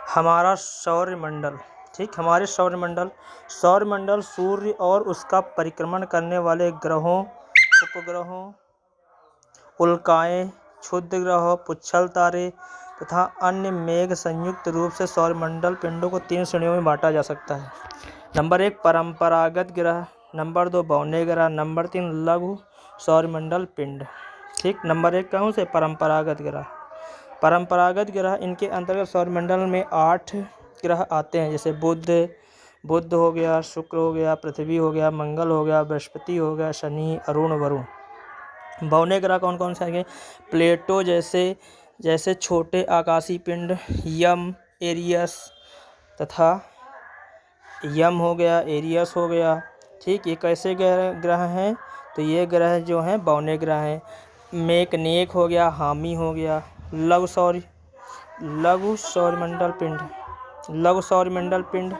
हमारा सौरमंडल। ठीक, हमारे सौरमंडल सूर्य और उसका परिक्रमण करने वाले ग्रहों, उपग्रहों, उल्काएं, क्षुद्र ग्रह, पुच्छल तारे तथा अन्य मेघ संयुक्त रूप से सौरमंडल पिंडों को 3 श्रेणियों में बांटा जा सकता है। नंबर 1 परंपरागत ग्रह, नंबर 2 बौने ग्रह, नंबर 3 लघु सौरमंडल पिंड। ठीक, नंबर 1 कौन से? परंपरागत ग्रह। परंपरागत ग्रह, इनके अंतर्गत सौरमंडल में 8 ग्रह आते हैं, जैसे बुध हो गया, शुक्र हो गया, पृथ्वी हो गया, मंगल हो गया, बृहस्पति हो गया, शनि, अरुण, वरुण। बौने ग्रह कौन कौन से आएंगे? प्लेटो जैसे छोटे आकाशीय पिंड, यम, एरियस तथा यम हो गया, एरियस हो गया। ठीक, ये कैसे ग्रह हैं? तो ये ग्रह जो हैं बौने ग्रह हैं। मेकनेक हो गया, हामी हो गया। लघु सौरमंडल पिंड लघु सौरमंडल पिंड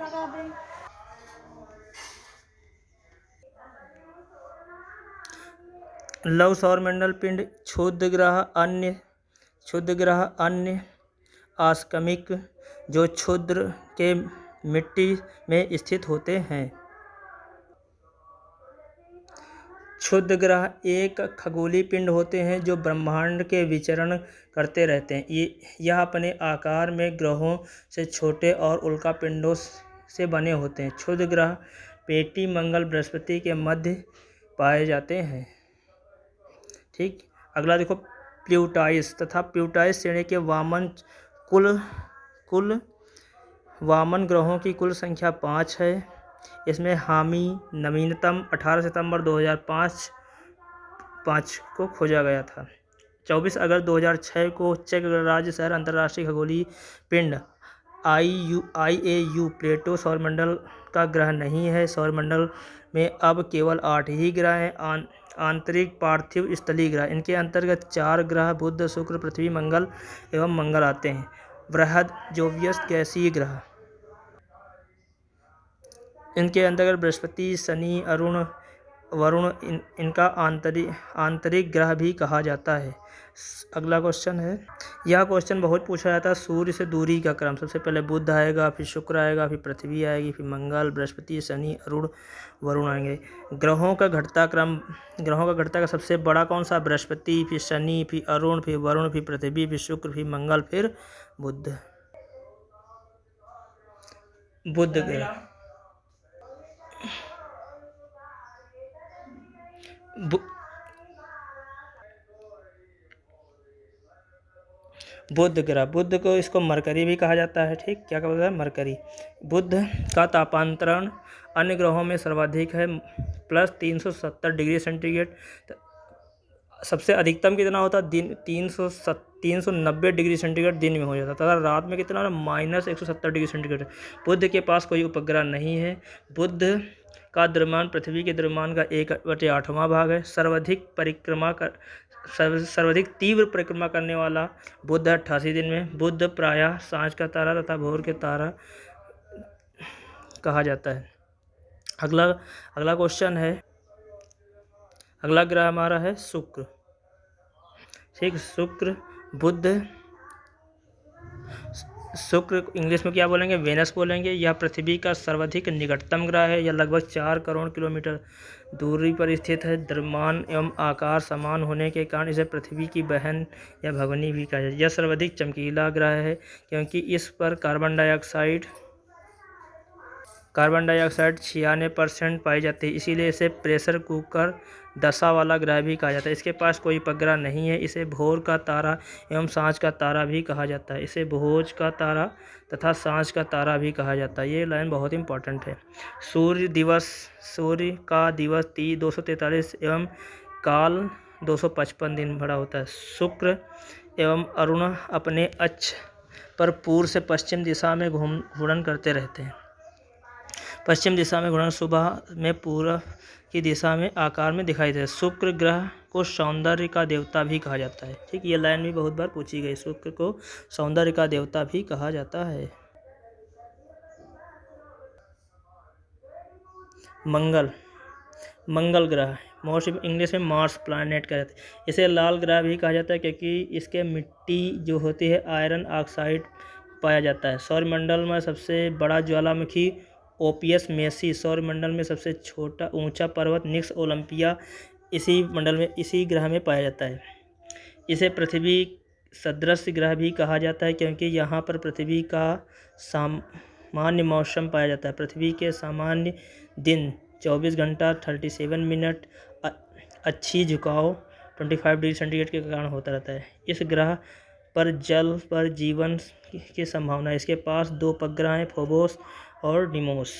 लघु सौरमंडल पिंड क्षुद्र ग्रह अन्य आकस्मिक जो क्षुद्र के मिट्टी में स्थित होते हैं। क्षुद्र ग्रह एक खगोलीय पिंड होते हैं जो ब्रह्मांड के विचरण करते रहते हैं। यह अपने आकार में ग्रहों से छोटे और उल्का पिंडों से बने होते हैं। क्षुद्र ग्रह पेटी, मंगल, बृहस्पति के मध्य पाए जाते हैं। ठीक, अगला देखो प्लूटाइस तथा प्लूटाइस श्रेणी के वामन ग्रहों की कुल संख्या 5 है। इसमें हामी नवीनतम 18 सितंबर 2005 को खोजा गया था। 24 अगस्त 2006 को चेक गणराज्य शहर अंतर्राष्ट्रीय खगोलीय पिंड IAU प्लेटो सौरमंडल का ग्रह नहीं है। सौरमंडल में अब केवल 8 ही ग्रह हैं। आंतरिक पार्थिव स्थलीय ग्रह, इनके अंतर्गत 4 ग्रह बुध, शुक्र, पृथ्वी, मंगल एवं मंगल आते हैं। बृहद जोवियस गैसीय ग्रह, इनके अंतर्गत बृहस्पति, शनि, अरुण, वरुण इनका आंतरिक ग्रह भी कहा जाता है। अगला क्वेश्चन है, यह क्वेश्चन बहुत पूछा जाता है। सूर्य से दूरी का क्रम, सबसे पहले बुध आएगा, फिर शुक्र आएगा, फिर पृथ्वी आएगी, फिर मंगल, बृहस्पति, शनि, अरुण, वरुण आएंगे। ग्रहों का घटता क्रम सबसे बड़ा कौन सा? बृहस्पति, फिर शनि, फिर अरुण, फिर वरुण, फिर पृथ्वी, फिर शुक्र, फिर मंगल, फिर बुध ग्रह। बुध ग्रह, बुध को इसको मरकरी भी कहा जाता है। ठीक, क्या कहा जाता है? मरकरी। बुध का तापांतरण अन्य ग्रहों में सर्वाधिक है, +370 डिग्री सेंटीग्रेड। सबसे अधिकतम कितना होता है? 390 डिग्री सेंटीग्रेड दिन में हो जाता है तथा रात में कितना है? -170 डिग्री सेंटीग्रेड। बुध के पास कोई उपग्रह नहीं है। बुध का द्रव्यमान पृथ्वी के द्रव्यमान का 1/8वां भाग है। सर्वाधिक तीव्र परिक्रमा करने वाला बुध 88 दिन में। बुध प्रायः सांझ का तारा तथा भोर के तारा कहा जाता है। अगला क्वेश्चन है, अगला ग्रह हमारा है शुक्र। ठीक, शुक्र इंग्लिश में क्या बोलेंगे? वेनस बोलेंगे। यह पृथ्वी का सर्वाधिक निकटतम ग्रह है। यह लगभग 4 करोड़ किलोमीटर दूरी पर स्थित है। द्रव्यमान एवं आकार समान होने के कारण इसे पृथ्वी की बहन या भगनी भी कहा जाता है। यह सर्वाधिक चमकीला ग्रह है क्योंकि इस पर कार्बन डाइऑक्साइड 96% पाई जाती है, इसीलिए इसे प्रेशर कुकर दशा वाला ग्रह भी कहा जाता है। इसके पास कोई उपग्रह नहीं है। इसे भोर का तारा एवं सांझ का तारा भी कहा जाता है। इसे भोज का तारा तथा सांझ का तारा भी कहा जाता है। ये लाइन बहुत इंपॉर्टेंट है। सूर्य का दिवस 243 एवं काल 255 दिन बड़ा होता है। शुक्र एवं अरुण अपने अक्ष पर पूर्व से पश्चिम दिशा में घूर्णन करते रहते हैं। पश्चिम दिशा में घूर्णन सुबह में पूर्व की दिशा में आकार में दिखाई देता है। शुक्र ग्रह को सौंदर्य का देवता भी कहा जाता है। ठीक, ये लाइन भी बहुत बार पूछी गई। शुक्र को सौंदर्य का देवता भी कहा जाता है। मंगल ग्रह, मोस्ट इंग्लिश में मार्स प्लैनेट कहा जाता है। इसे लाल ग्रह भी कहा जाता है क्योंकि इसके मिट्टी जो होती है आयरन ऑक्साइड पाया जाता है। सौरमंडल में सबसे बड़ा ज्वालामुखी ओपियस मेसी, सौरमंडल में सबसे छोटा ऊंचा पर्वत निक्स ओलंपिया इसी ग्रह में पाया जाता है। इसे पृथ्वी सदृश ग्रह भी कहा जाता है क्योंकि यहाँ पर पृथ्वी का सामान्य मौसम पाया जाता है। पृथ्वी के सामान्य दिन 24 घंटा 37 मिनट अच्छी झुकाव 25 डिग्री सेंटीग्रेड के कारण होता रहता है। इस ग्रह पर जल पर जीवन की संभावना है। इसके पास 2 उपग्रह हैं, फोबोस और डिमोस।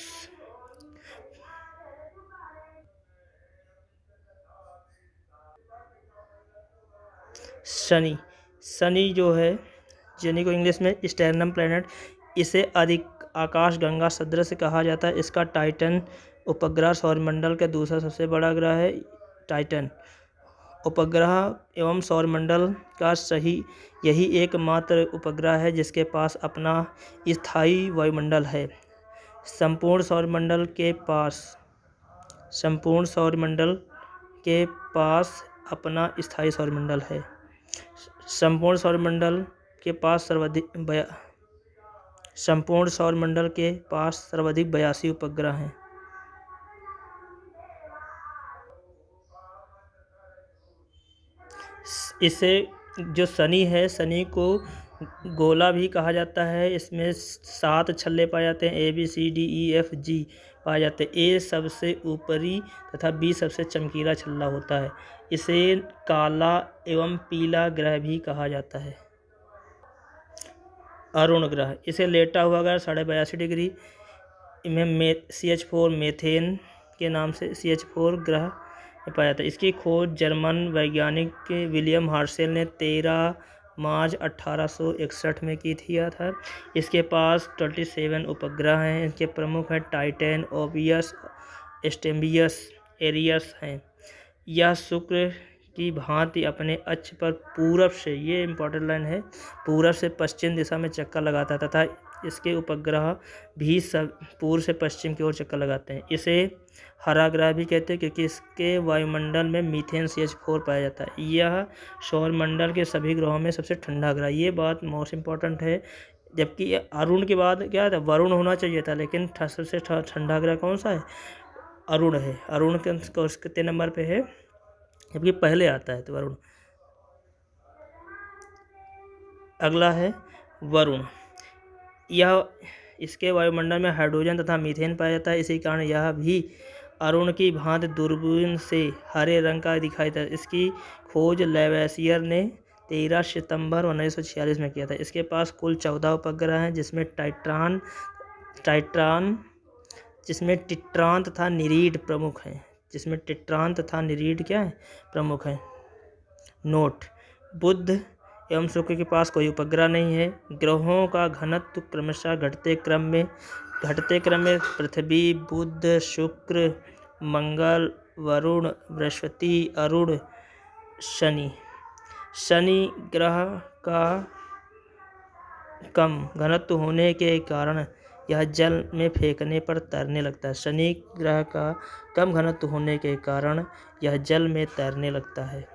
शनि जो है, शनि को इंग्लिश में स्टेरनम प्लैनेट, इसे अधिक आकाशगंगा सदृश कहा जाता है। इसका टाइटन उपग्रह सौरमंडल का दूसरा सबसे बड़ा ग्रह है। टाइटन उपग्रह एवं सौरमंडल का यही एकमात्र उपग्रह है जिसके पास अपना स्थायी वायुमंडल है। संपूर्ण सौरमंडल के पास अपना स्थायी सौरमंडल है। संपूर्ण सौरमंडल के पास सर्वाधिक 82 उपग्रह हैं। इसे जो शनि है, शनि को गोला भी कहा जाता है। इसमें 7 छल्ले पाए जाते हैं, ABCDEFG पाए जाते हैं। A सबसे ऊपरी तथा B सबसे चमकीला छल्ला होता है। इसे काला एवं पीला ग्रह भी कहा जाता है। अरुण ग्रह, इसे लेटा हुआ ग्रह 82.5 डिग्री में CH4 मीथेन के नाम से CH4 ग्रह पाया जाता है। इसकी खोज जर्मन वैज्ञानिक विलियम हर्शेल ने 13 मार्च 1861 में किया था। इसके पास 27 उपग्रह हैं। इनके प्रमुख हैं टाइटन, ओबियस, स्टेम्बियस, एरियस हैं। यह शुक्र की भांति अपने अक्ष पर पूरब से, ये इम्पोर्टेंट लाइन है, पूरब से पश्चिम दिशा में चक्कर लगाता है तथा इसके उपग्रह भी पूर्व से पश्चिम की ओर चक्कर लगाते हैं। इसे हरा ग्रह भी कहते हैं क्योंकि इसके वायुमंडल में मीथेन CH4 पाया जाता है। यह सौरमंडल के सभी ग्रहों में सबसे ठंडा ग्रह, ये बात मोस्ट इम्पॉर्टेंट है। जबकि अरुण के बाद क्या था, वरुण होना चाहिए था, लेकिन सबसे ठंडा ग्रह कौन सा है, अरुण है। अरुण कितने नंबर पे है, जबकि पहले आता है तो वरुण। अगला है वरुण। यह इसके वायुमंडल में हाइड्रोजन तथा मीथेन पाया जाता है। इसी कारण यह भी अरुण की भांति दूरबीन से हरे रंग का दिखाई देता है। इसकी खोज लेवेसियर ने 13 सितंबर 1946 में किया था। इसके पास कुल 14 उपग्रह हैं जिसमें टिट्रान तथा निरीड प्रमुख हैं। प्रमुख हैं। नोट: बुध एवं शुक्र के पास कोई उपग्रह नहीं है। ग्रहों का घनत्व क्रमशः घटते क्रम में पृथ्वी, बुध, शुक्र, मंगल, वरुण, बृहस्पति, अरुण, शनि ग्रह का कम घनत्व होने के कारण यह जल में फेंकने पर तैरने लगता है। शनि ग्रह का कम घनत्व होने के कारण यह जल में तैरने लगता है।